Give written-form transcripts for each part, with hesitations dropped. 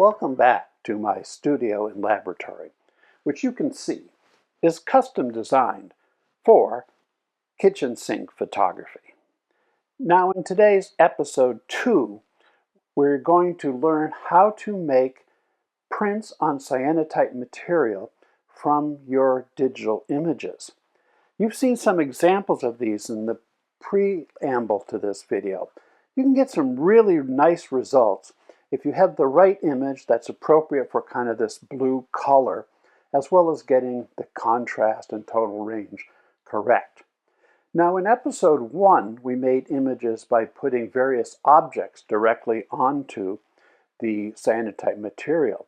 welcome back to my studio and laboratory, which you can see is custom designed for kitchen sink photography. Now in today's episode 2, we're going to learn how to make prints on cyanotype material from your digital images. You've seen some examples of these in the preamble to this video. You can get some really nice results if you have the right image that's appropriate for kind of this blue color, as well as getting the contrast and total range correct. Now in episode 1, we made images by putting various objects directly onto the cyanotype material.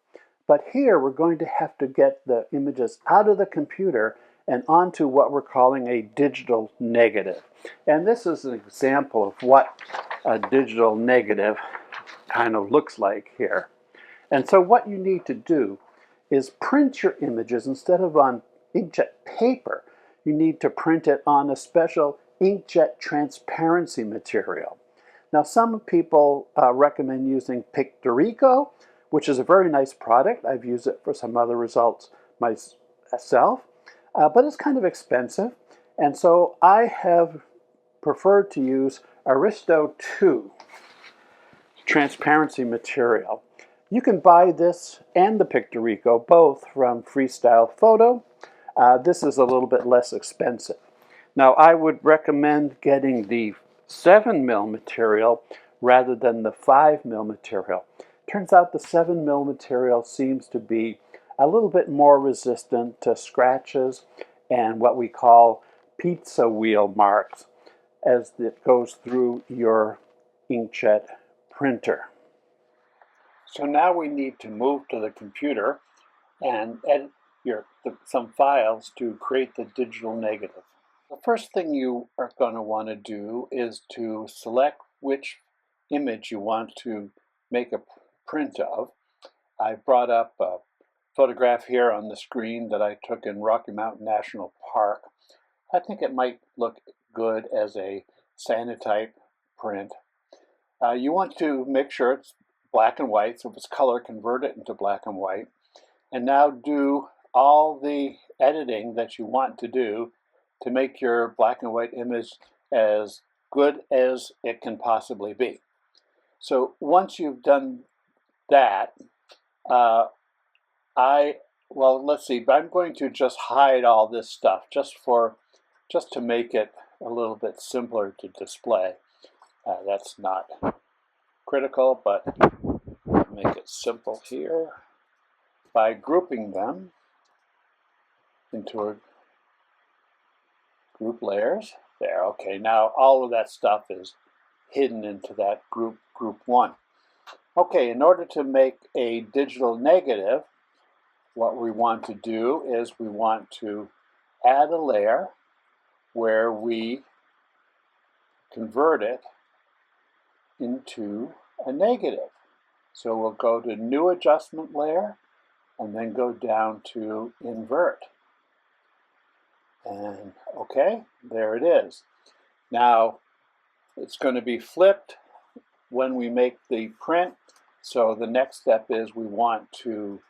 But here we're going to have to get the images out of the computer and onto what we're calling a digital negative. And this is an example of what a digital negative kind of looks like here. And so what you need to do is print your images instead of on inkjet paper. You need to print it on a special inkjet transparency material. Now some people recommend using Pictorico, which is a very nice product. I've used it for some other results myself, but it's kind of expensive. And so I have preferred to use Aristo 2 transparency material. You can buy this and the Pictorico both from Freestyle Photo. This is a little bit less expensive. Now I would recommend getting the 7mm material rather than the 5mm material. Turns out the 7mm material seems to be a little bit more resistant to scratches and what we call pizza wheel marks as it goes through your inkjet printer. So now we need to move to the computer and edit some files to create the digital negative. The first thing you are going to want to do is to select which image you want to make a print of. I brought up a photograph here on the screen that I took in Rocky Mountain National Park. I think it might look good as a cyanotype print. You want to make sure it's black and white, so if it's color, convert it into black and white. And now do all the editing that you want to do to make your black and white image as good as it can possibly be. So once you've done that, let's see, I'm going to just hide all this stuff just to make it a little bit simpler to display. That's not critical, but make it simple here by grouping them into a group layers. There, okay, now all of that stuff is hidden into that group 1. Okay, in order to make a digital negative, what we want to do is we want to add a layer where we convert it into a negative. So we'll go to New Adjustment Layer and then go down to Invert. And okay, there it is. Now it's going to be flipped when we make the print. So the next step is we want to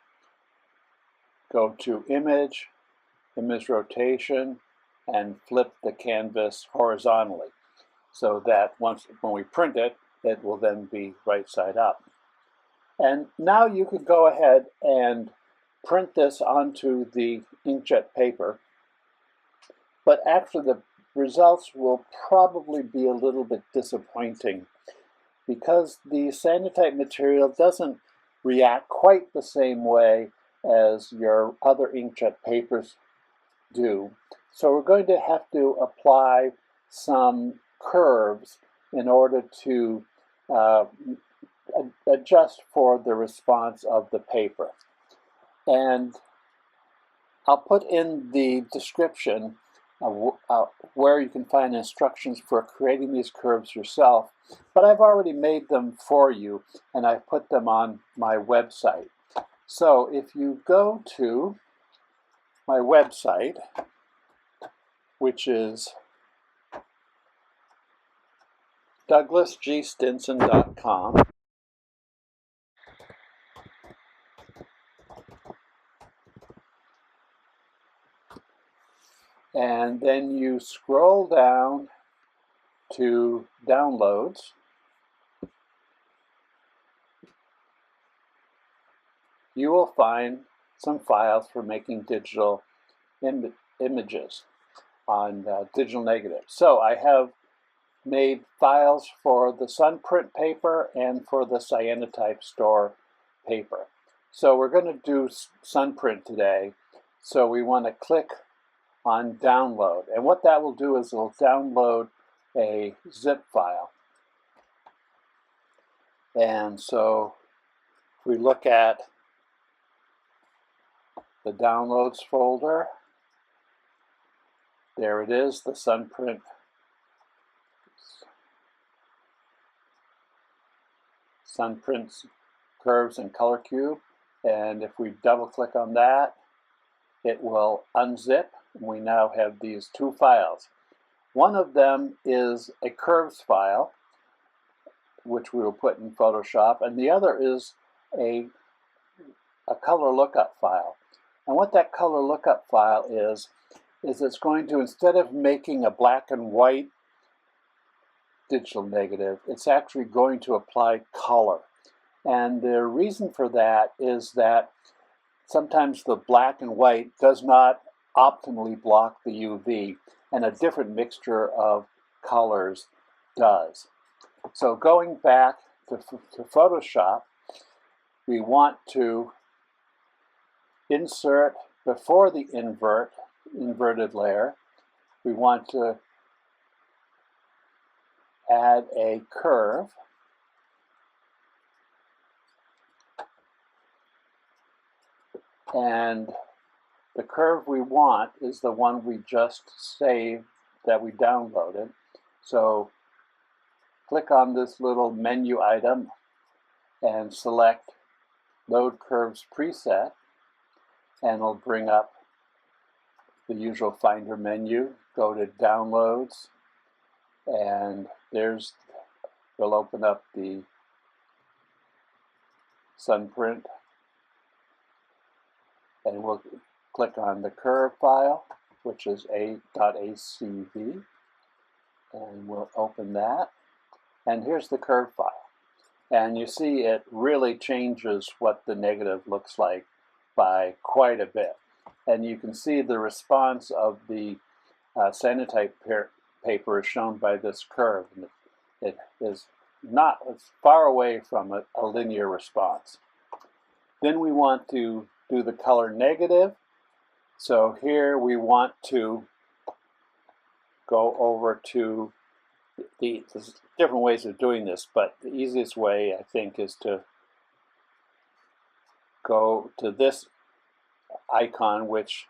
go to Image, Image Rotation, and flip the canvas horizontally so that when we print it, it will then be right side up. And now you could go ahead and print this onto the inkjet paper, but actually the results will probably be a little bit disappointing because the cyanotype material doesn't react quite the same way as your other inkjet papers do. So we're going to have to apply some curves in order to adjust for the response of the paper. And I'll put in the description where you can find instructions for creating these curves yourself, but I've already made them for you and I've put them on my website. So if you go to my website, which is douglasgstinson.com, and then you scroll down to downloads. You will find some files for making digital images on digital negative. So I have made files for the Sunprint paper and for the Cyanotype store paper. So we're going to do Sunprint today. So we want to click on download. And what that will do is it'll download a zip file. And so if we look at the downloads folder, there it is, the Sunprint curves and color cube. And if we double click on that, it will unzip. We now have these two files. One of them is a curves file, which we will put in Photoshop, and the other is a color lookup file. And what that color lookup file is it's going to, instead of making a black and white digital negative, it's actually going to apply color. And the reason for that is that sometimes the black and white does not optimally block the UV, and a different mixture of colors does. So going back to Photoshop, we want to insert before the inverted layer. We want to add a curve. And the curve we want is the one we just saved that we downloaded. So click on this little menu item and select Load Curves Preset, and it'll bring up the usual Finder menu. Go to Downloads, and we'll open up the Sunprint, and we'll click on the curve file, which is a.acv, and we'll open that. And here's the curve file. And you see it really changes what the negative looks like by quite a bit. And you can see the response of the Cyanotype paper is shown by this curve. And it's far away from a linear response. Then we want to do the color negative. So here we want to go over to there's different ways of doing this, but the easiest way, I think, is to go to this icon, which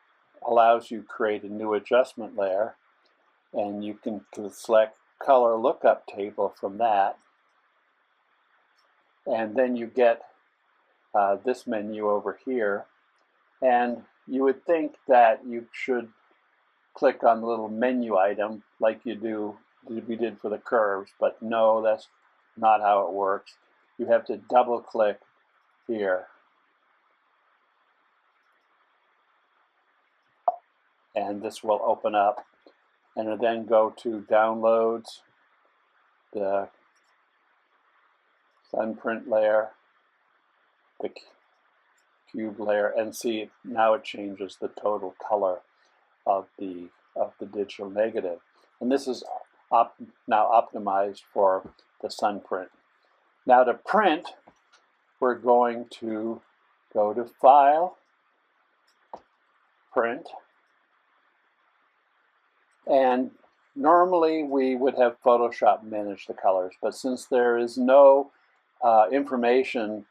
allows you to create a new adjustment layer, and you can select color lookup table from that, and then you get this menu over here. And you would think that you should click on the little menu item like we did for the curves, but no, that's not how it works. You have to double click here. And this will open up, and then go to Downloads, the Sunprint layer, the cube layer, and see now it changes the total color of the digital negative. And this is now optimized for the Sunprint. Now to print, we're going to go to File, Print, and normally we would have Photoshop manage the colors, but since there is no information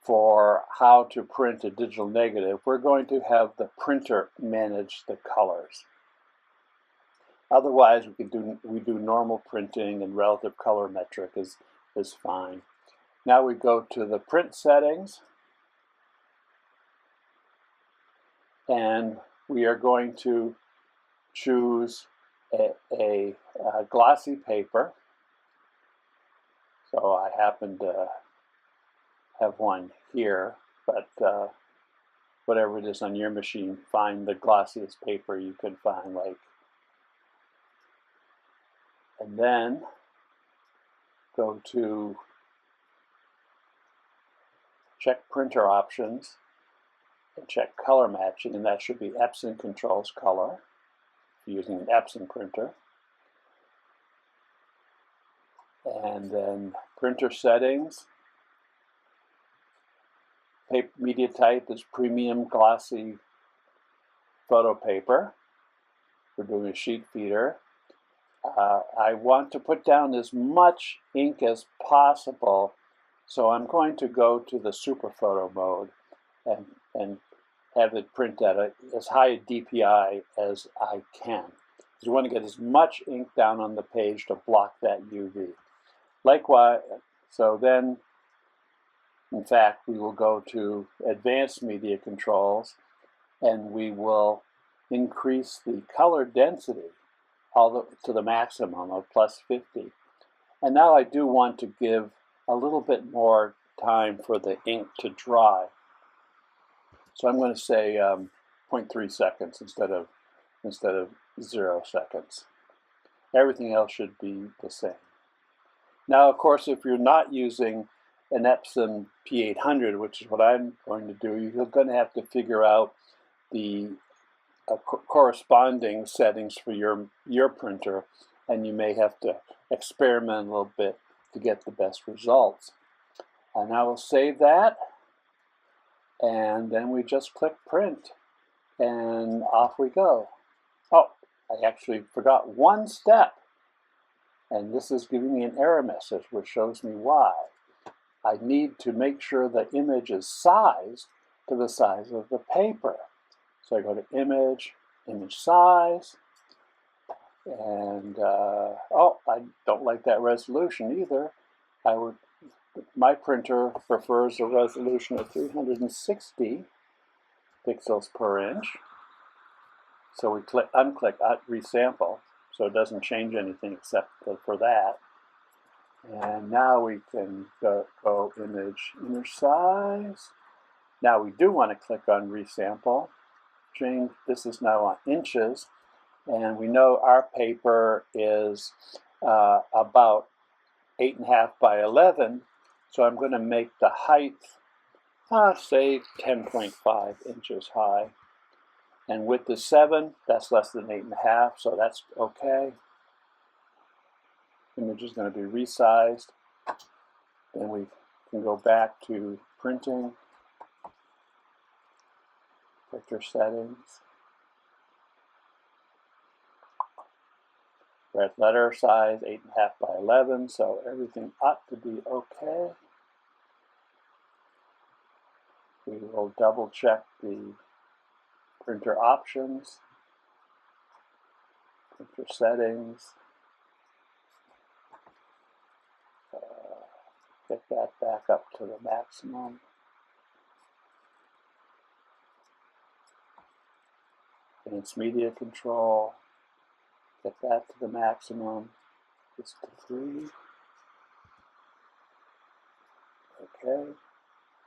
for how to print a digital negative, we're going to have the printer manage the colors. Otherwise, we do normal printing, and relative colorimetric is fine. Now we go to the print settings, and we are going to choose a glossy paper. So I happen to have one here, but whatever it is on your machine, find the glossiest paper you can find, like And then go to check printer options and check color matching, and that should be Epson controls color if you're using an Epson printer. And then printer settings. Media type is premium glossy photo paper. We're doing a sheet feeder. I want to put down as much ink as possible, so I'm going to go to the super photo mode and have it print at as high a DPI as I can. You want to get as much ink down on the page to block that UV. Likewise, so then, in fact, we will go to advanced media controls, and we will increase the color density to the maximum of +50. And now I do want to give a little bit more time for the ink to dry. So I'm going to say 0.3 seconds instead of 0 seconds. Everything else should be the same. Now, of course, if you're not using an Epson P800, which is what I'm going to do, you're going to have to figure out the corresponding settings for your printer, and you may have to experiment a little bit to get the best results. And I will save that, and then we just click print, and off we go. Oh, I actually forgot one step, and this is giving me an error message which shows me why. I need to make sure the image is sized to the size of the paper. So I go to image, image size, and oh, I don't like that resolution either. My printer prefers a resolution of 360 pixels per inch. So we unclick resample, so it doesn't change anything except for that. And now we can go image size. Now we do want to click on resample. Change, this is now on inches, and we know our paper is about 8.5 by 11, so I'm going to make the height, say 10.5 inches high. And width is 7, that's less than 8.5, so that's okay. Image is going to be resized. Then we can go back to printing, printer settings. We're at letter size 8.5 by 11, so everything ought to be okay. We will double check the printer options, printer settings. Get that back up to the maximum. Advanced media control. Get that to the maximum. Just to 3. Okay.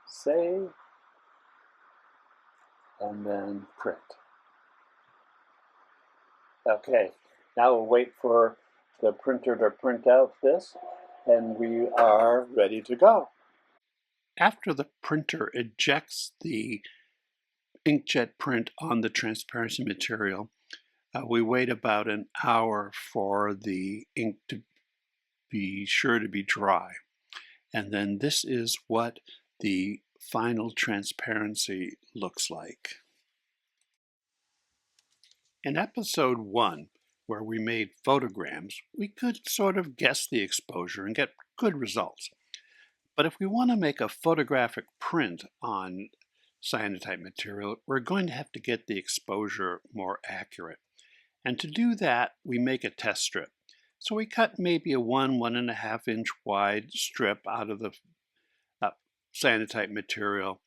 Save. And then print. Okay. Now we'll wait for the printer to print out this, and we are ready to go. After the printer ejects the inkjet print on the transparency material, we wait about an hour for the ink to be sure to be dry. And then this is what the final transparency looks like. In episode 1, where we made photograms, we could sort of guess the exposure and get good results. But if we want to make a photographic print on cyanotype material, we're going to have to get the exposure more accurate. And to do that, we make a test strip. So we cut maybe a 1.5 inch wide strip out of the cyanotype material,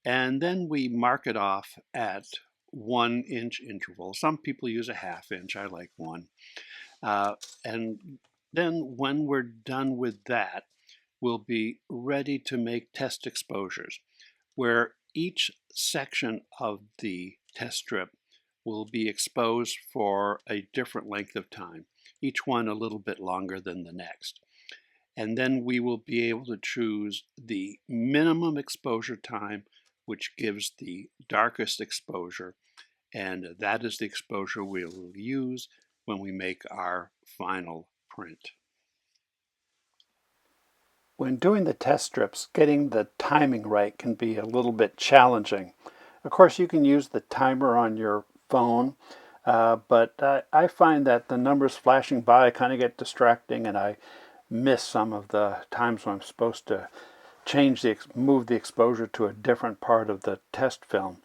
and then we mark it off at 1 inch interval. Some people use a 1/2 inch, I like 1. And then when we're done with that, we'll be ready to make test exposures, where each section of the test strip will be exposed for a different length of time, each one a little bit longer than the next. And then we will be able to choose the minimum exposure time, which gives the darkest exposure, and that is the exposure we will use when we make our final print. When doing the test strips, getting the timing right can be a little bit challenging. Of course, you can use the timer on your phone, but I find that the numbers flashing by kind of get distracting, and I miss some of the times when I'm supposed to move the exposure to a different part of the test film.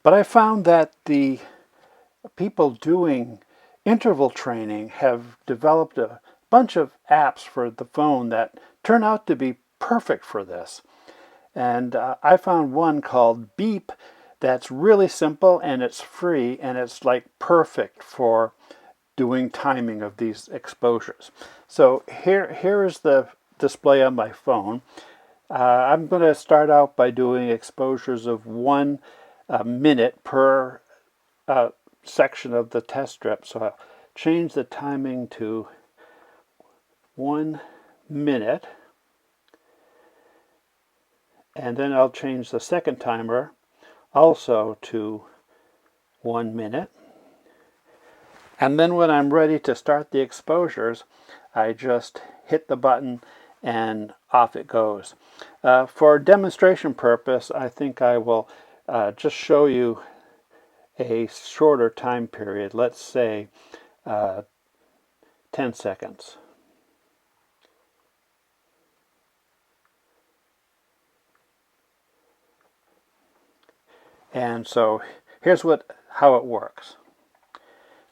But I found that the people doing interval training have developed a bunch of apps for the phone that turn out to be perfect for this. And I found one called Beep that's really simple and it's free and it's like perfect for doing timing of these exposures. So here is the display on my phone. I'm going to start out by doing exposures of 1 minute per section of the test strip. So I'll change the timing to 1 minute. And then I'll change the second timer also to 1 minute. And then when I'm ready to start the exposures, I just hit the button and off it goes. For demonstration purpose, I think I will just show you a shorter time period, let's say 10 seconds. And so here's how it works.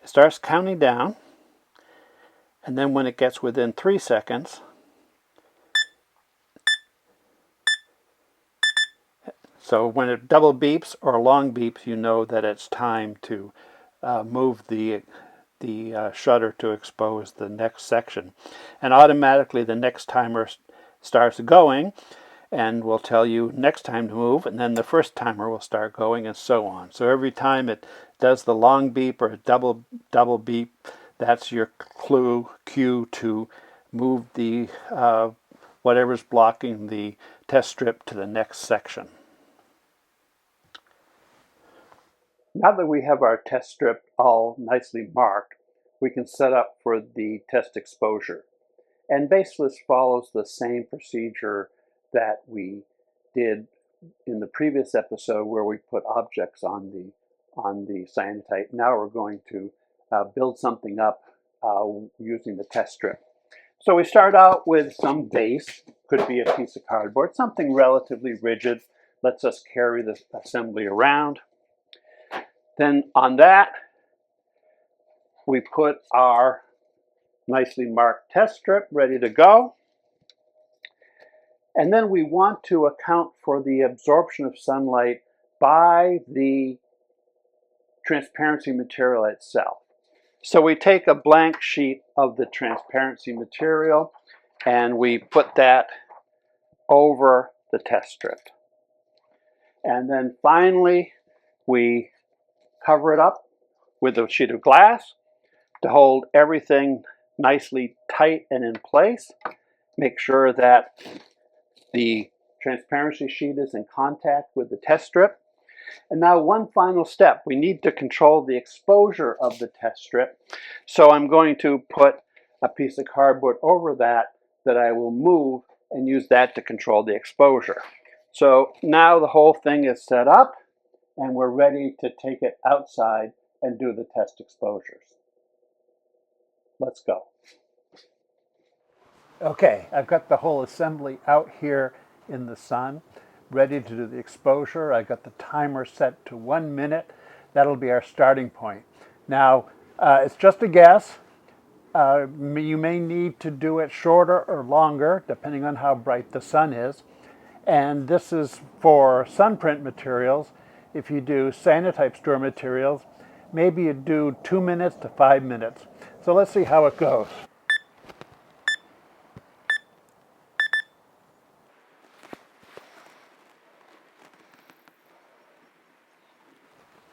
It starts counting down, and then when it gets within 3 seconds, so when it double beeps or long beeps, you know that it's time to move the shutter to expose the next section. And automatically the next timer starts going and will tell you next time to move, and then the first timer will start going, and so on. So every time it does the long beep or double beep, that's your cue to move the whatever's blocking the test strip to the next section. Now that we have our test strip all nicely marked, we can set up for the test exposure. And Baseless follows the same procedure that we did in the previous episode where we put objects on the cyanotype. Now we're going to build something up using the test strip. So we start out with some base, could be a piece of cardboard, something relatively rigid, lets us carry the assembly around. Then on that, we put our nicely marked test strip ready to go. And then we want to account for the absorption of sunlight by the transparency material itself. So we take a blank sheet of the transparency material and we put that over the test strip. And then finally, we cover it up with a sheet of glass to hold everything nicely tight and in place. Make sure that the transparency sheet is in contact with the test strip. And now one final step. We need to control the exposure of the test strip. So I'm going to put a piece of cardboard over that I will move and use that to control the exposure. So now the whole thing is set up and we're ready to take it outside and do the test exposures. Let's go. Okay, I've got the whole assembly out here in the sun, ready to do the exposure. I got the timer set to 1 minute. That'll be our starting point. Now, it's just a guess. You may need to do it shorter or longer, depending on how bright the sun is. And this is for sunprint materials. If you do Cyanotype store materials, maybe you do 2 minutes to 5 minutes. So let's see how it goes.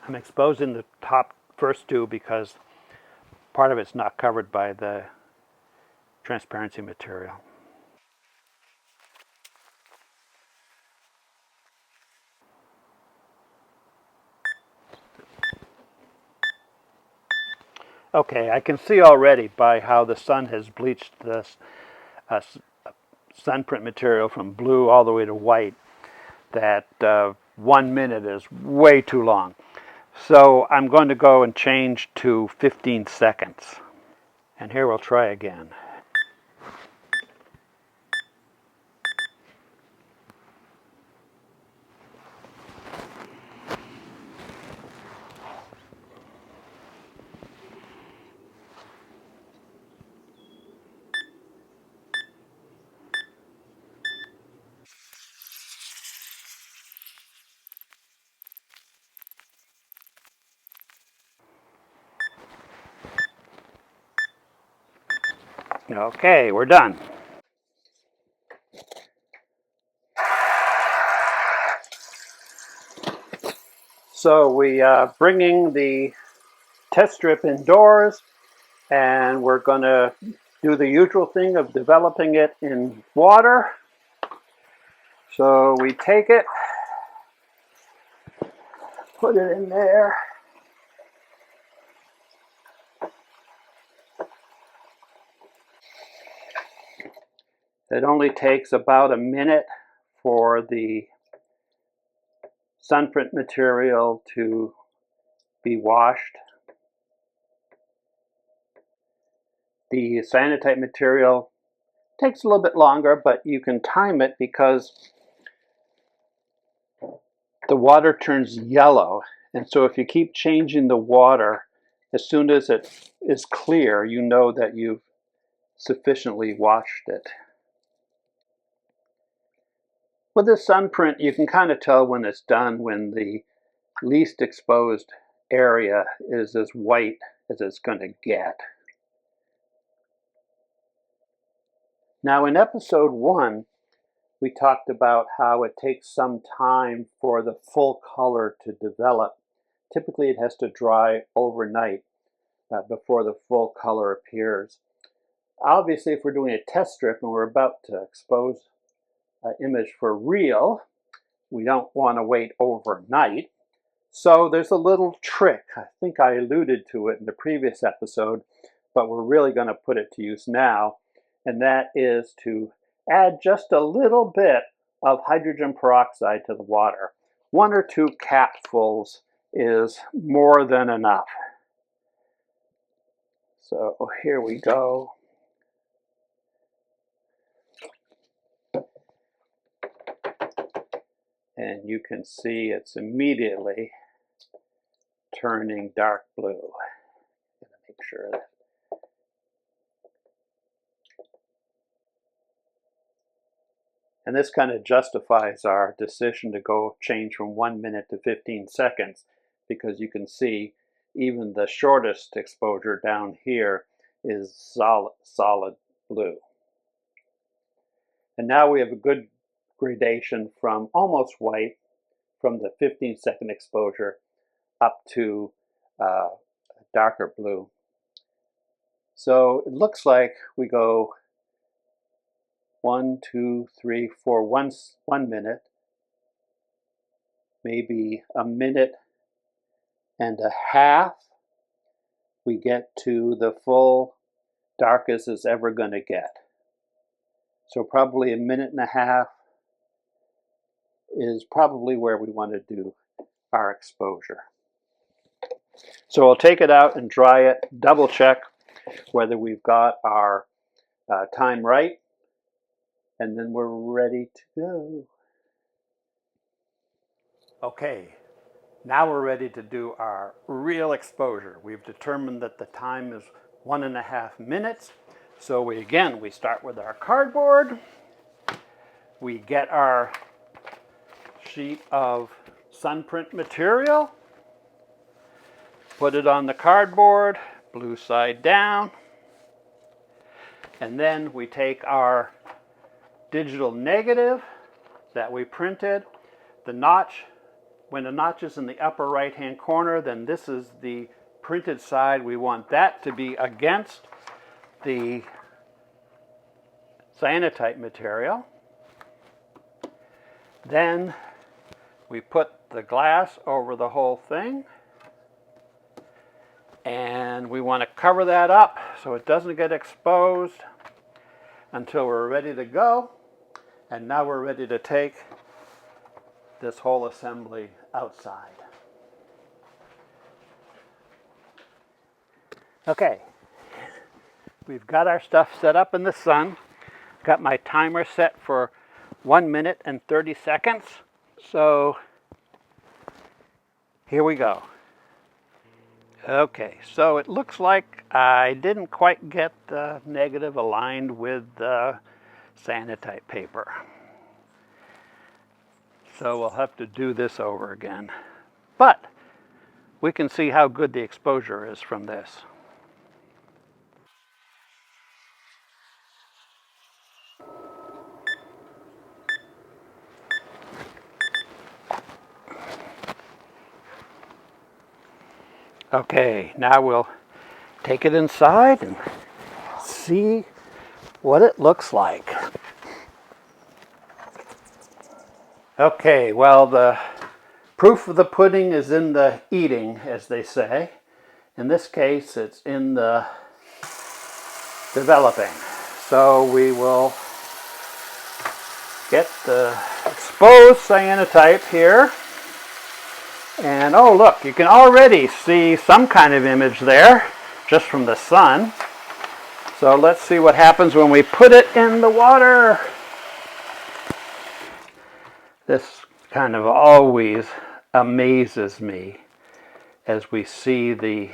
I'm exposing the top first two because part of it's not covered by the transparency material. Okay, I can see already by how the sun has bleached this sunprint material from blue all the way to white that 1 minute is way too long. So I'm going to go and change to 15 seconds. And here we'll try again. Okay, we're done. So we bringing the test strip indoors, and we're going to do the usual thing of developing it in water. So we take it, put it in there. It only takes about a minute for the sunprint material to be washed. The cyanotype material takes a little bit longer, but you can time it because the water turns yellow. And so if you keep changing the water, as soon as it is clear, you know that you've sufficiently washed it. With this sunprint, you can kind of tell when it's done when the least exposed area is as white as it's going to get. Now in episode 1, we talked about how it takes some time for the full color to develop. Typically it has to dry overnight before the full color appears. Obviously, if we're doing a test strip and we're about to expose an image for real, we don't want to wait overnight. So there's a little trick. I think I alluded to it in the previous episode, but we're really going to put it to use now, and that is to add just a little bit of hydrogen peroxide to the water. 1 or 2 capfuls is more than enough. So here we go. And you can see it's immediately turning dark blue. I'm going to make sure that. And this kind of justifies our decision to go change from 1 minute to 15 seconds, because you can see even the shortest exposure down here is solid blue. And now we have a good gradation from almost white, from the 15-second exposure, up to darker blue. So it looks like we go 1, 2, 3, 4, 1 minute, maybe a minute and a half, we get to the full darkest it's ever going to get. So probably a minute and a half is probably where we want to do our exposure. So we'll take it out and dry it, double check whether we've got our time right, and then we're ready to go. Okay, now we're ready to do our real exposure. We've determined that the time is 1.5 minutes. So we start with our cardboard. We get our sheet of sunprint material, put it on the cardboard, blue side down, and then we take our digital negative that we printed. The notch When the notch is in the upper right hand corner, then this is the printed side. We want that to be against the cyanotype material. Then we put the glass over the whole thing, and we want to cover that up so it doesn't get exposed until we're ready to go. And now we're ready to take this whole assembly outside. Okay, we've got our stuff set up in the sun. Got my timer set for 1 minute and 30 seconds. So here we go. Okay, so it looks like I didn't quite get the negative aligned with the Cyanotype paper. So we'll have to do this over again. But we can see how good the exposure is from this. Okay, now we'll take it inside and see what it looks like. Okay, well, the proof of the pudding is in the eating, as they say. In this case, it's in the developing. So we will get the exposed cyanotype here. And oh look, you can already see some kind of image there just from the sun. So let's see what happens when we put it in the water. This kind of always amazes me as we see the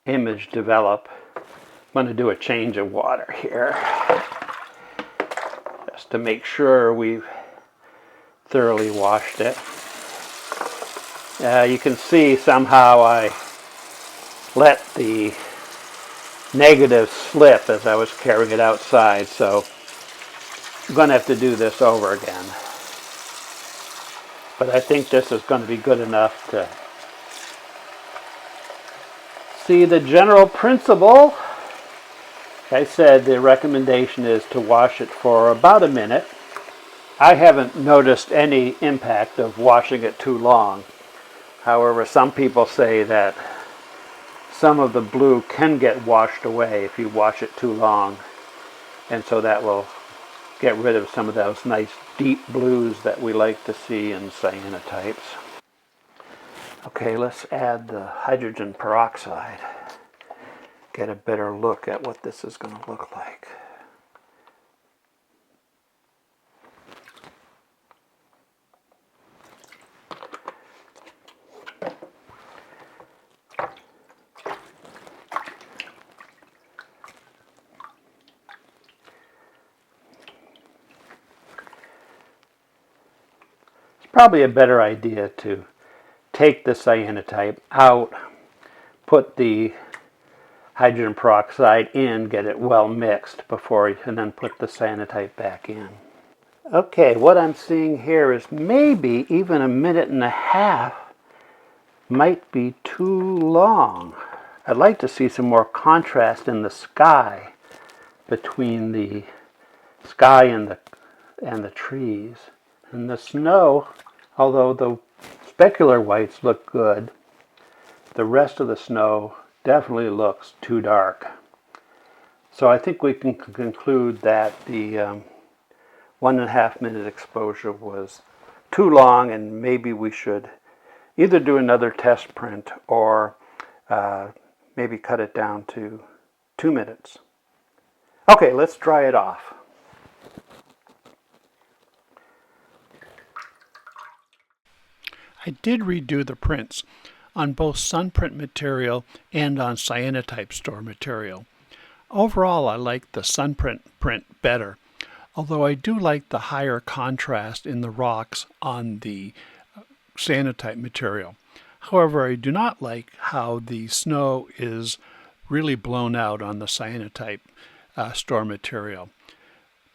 image develop. I'm going to do a change of water here just to make sure we've thoroughly washed it. You can see somehow I let the negative slip as I was carrying it outside, so I'm going to have to do this over again. But I think this is going to be good enough to see the general principle. Like I said, the recommendation is to wash it for about a minute. I haven't noticed any impact of washing it too long. However, some people say that some of the blue can get washed away if you wash it too long. And so that will get rid of some of those nice deep blues that we like to see in cyanotypes. Okay, let's add the hydrogen peroxide. Get a better look at what this is going to look like. Probably a better idea to take the cyanotype out, put the hydrogen peroxide in, get it well mixed before, and then put the cyanotype back in. Okay, what I'm seeing here is maybe even 1.5 minutes might be too long. I'd like to see some more contrast in the sky between the sky and the trees. And the snow, although the specular whites look good, the rest of the snow definitely looks too dark. So I think we can conclude that the 1.5 minute exposure was too long, and maybe we should either do another test print or maybe cut it down to 2 minutes. Okay, let's dry it off. I did redo the prints on both Sunprint material and on Cyanotype store material. Overall, I like the Sunprint print better, although I do like the higher contrast in the rocks on the Cyanotype material. However, I do not like how the snow is really blown out on the Cyanotype store material.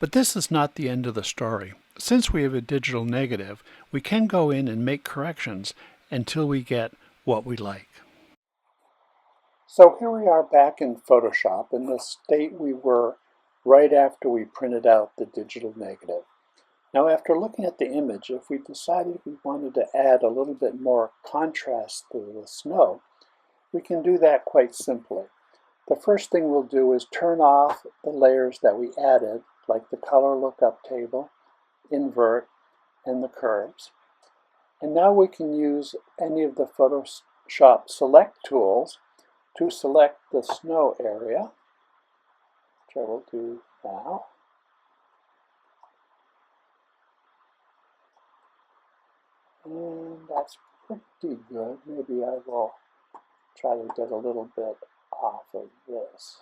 But this is not the end of the story. Since we have a digital negative, we can go in and make corrections until we get what we like. So here we are back in Photoshop in the state we were right after we printed out the digital negative. Now, after looking at the image, if we decided we wanted to add a little bit more contrast to the snow, we can do that quite simply. The first thing we'll do is turn off the layers that we added, like the color lookup table, invert, and the curves. And now we can use any of the Photoshop select tools to select the snow area, which I will do now. And that's pretty good. Maybe I will try to get a little bit off of this.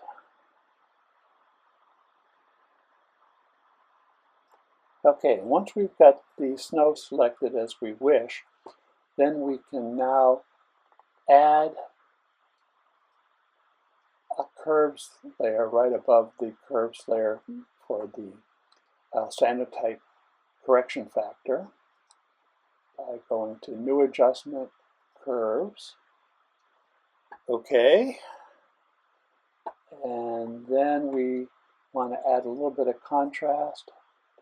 Okay, once we've got the snow selected as we wish, then we can now add a curves layer right above the curves layer for the Cyanotype correction factor by going to New Adjustment, Curves. Okay. And then we want to add a little bit of contrast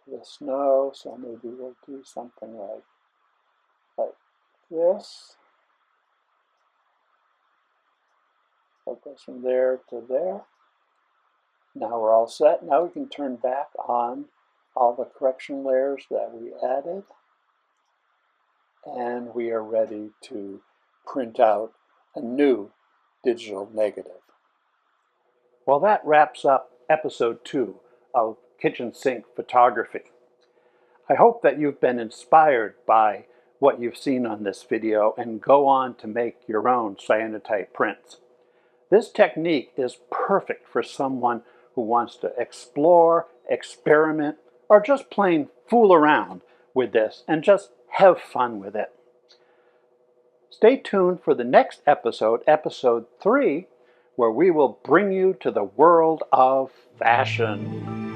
to the snow, so maybe we'll do something like this. So it goes from there to there. Now we're all set. Now we can turn back on all the correction layers that we added. And we are ready to print out a new digital negative. Well, that wraps up episode 2 of Kitchen Sink Photography. I hope that you've been inspired by what you've seen on this video and go on to make your own cyanotype prints. This technique is perfect for someone who wants to explore, experiment, or just plain fool around with this and just have fun with it. Stay tuned for the next episode, episode 3, where we will bring you to the world of fashion.